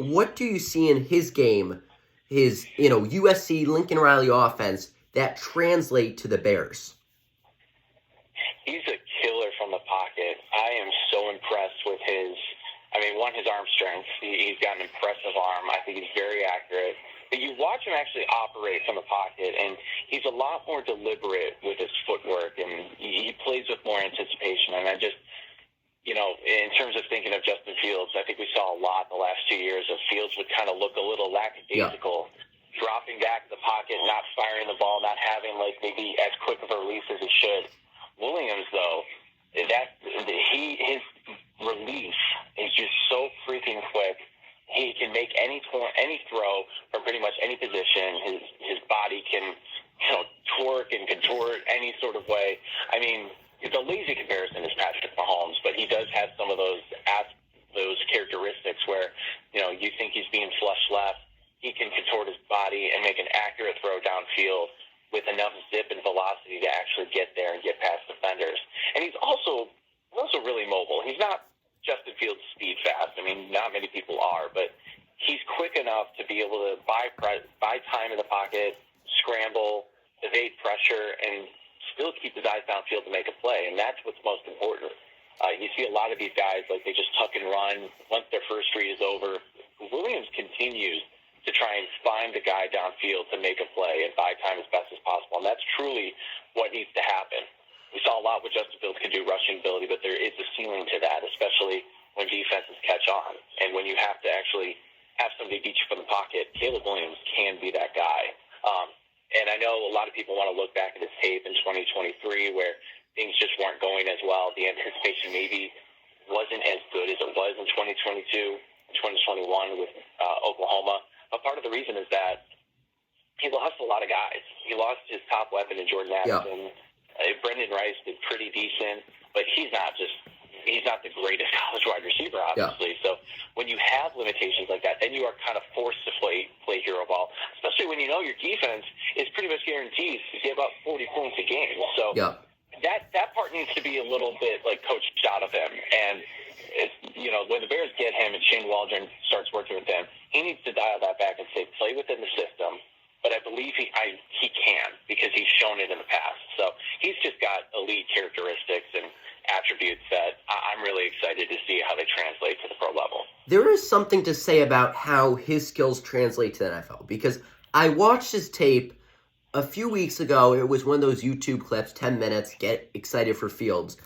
what do you see in his game, his, USC Lincoln Riley offense that translate to the Bears? He's a killer from the pocket. I am so impressed with his arm strength. He's got an impressive arm. I think he's very accurate. But you watch him actually operate from the pocket, and he's a lot more deliberate with his footwork, and he plays with more anticipation. And I just, in terms of thinking of Justin Fields, I think we saw a lot the last 2 years of Fields would kind of look a little lackadaisical, dropping back in the pocket, not firing the ball, not having maybe as quick of a release as he should. Williams, though, his release is just so freaking quick. He can make any throw from pretty much any position. His body can, twerk and contort any sort of way. I mean, it's a lazy comparison is Patrick Mahomes, but he does have some of those characteristics where, you think he's being flush left. He can contort his body and make an accurate throw downfield with enough zip and velocity to actually get there and get past defenders. And he's also really mobile. He's not Justin Fields speed fast. I mean, not many people are, but he's quick enough to be able to buy time in the pocket, scramble, evade pressure, and still keep his eyes downfield to make a play. And that's what's most important. You see a lot of these guys, they just tuck and run once their first read is over. Williams continues to try and find the guy downfield to make a play and buy time as best as possible. And that's truly what needs to happen. We saw a lot what Justin Fields can do rushing ability, but there is a ceiling to that, especially when defenses catch on. And when you have to actually have somebody beat you from the pocket, Caleb Williams can be that guy. And I know a lot of people want to look back at his tape in 2023 where things just weren't going as well. The anticipation maybe wasn't as good as it was in 2022 and 2021 with Oklahoma. But part of the reason is that he lost a lot of guys. He lost his top weapon in Jordan Addison. Brendan Rice did pretty decent, but he's not the greatest college wide receiver, obviously. So when you have limitations like that, then you are kind of forced to play hero ball, especially when you know your defense is pretty much guaranteed to give up 40 points a game. So that part needs to be a little bit coached out of him. And when the Bears get him and Shane Waldron starts working with them, he needs to dial that back and say, play within the system. But I believe he can because he's shown it in the past. So he's just got elite characteristics and attributes that I'm really excited to see how they translate to the pro level. There is something to say about how his skills translate to the NFL because I watched his tape a few weeks ago. It was one of those YouTube clips, 10 minutes, get excited for Fields.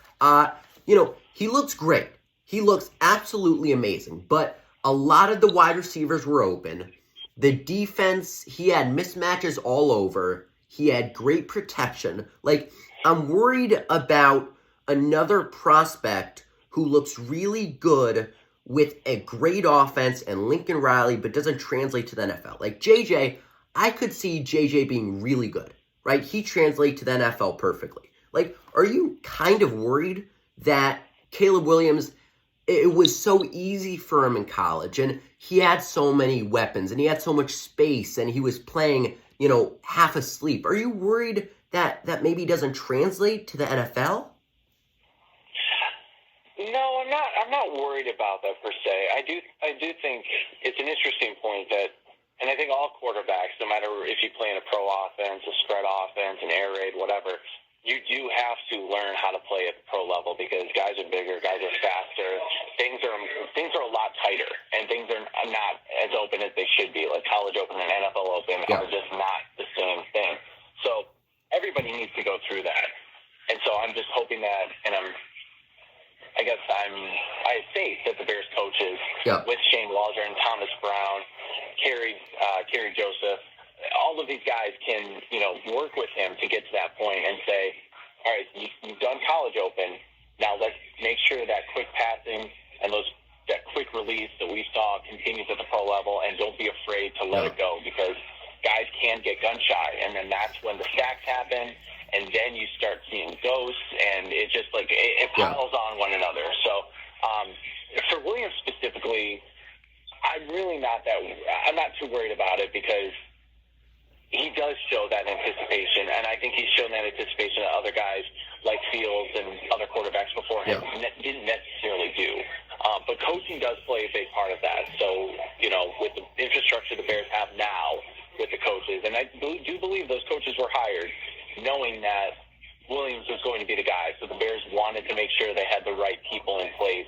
He looks great. He looks absolutely amazing, but a lot of the wide receivers were open. The defense, he had mismatches all over. He had great protection. I'm worried about another prospect who looks really good with a great offense and Lincoln Riley, but doesn't translate to the NFL. JJ, I could see JJ being really good, right? He translates to the NFL perfectly. Are you kind of worried that Caleb Williams, it was so easy for him in college, and he had so many weapons, and he had so much space, and he was playing, half asleep. Are you worried that maybe doesn't translate to the NFL? No, I'm not worried about that per se. I do think it's an interesting point that, and I think all quarterbacks, no matter if you play in a pro offense, a spread offense, an air raid, whatever, you do have to learn how to play at the pro level because guys are bigger, guys are faster, things are a lot tighter, and things are not as open as they should be. College open and NFL open are just not the same thing. So everybody needs to go through that. And so I'm just hoping that, and I have faith that the Bears coaches with Shane Waldron, Thomas Brown, Kerry Joseph, all of these guys can, work with him to get to that point and say, all right, you've done college open. Now let's make sure that quick passing and that quick release that we saw continues at the pro level, and don't be afraid to let it go because guys can get gun shy, and then that's when the sacks happen, and then you start seeing ghosts, and it just it piles on one another. So for Williams specifically, I'm not too worried about it because he does show that anticipation, and I think he's shown that anticipation that other guys like Fields and other quarterbacks before him didn't necessarily do. But coaching does play a big part of that. So, Bears have now with the coaches. And I do believe those coaches were hired knowing that Williams was going to be the guy. So the Bears wanted to make sure they had the right people in place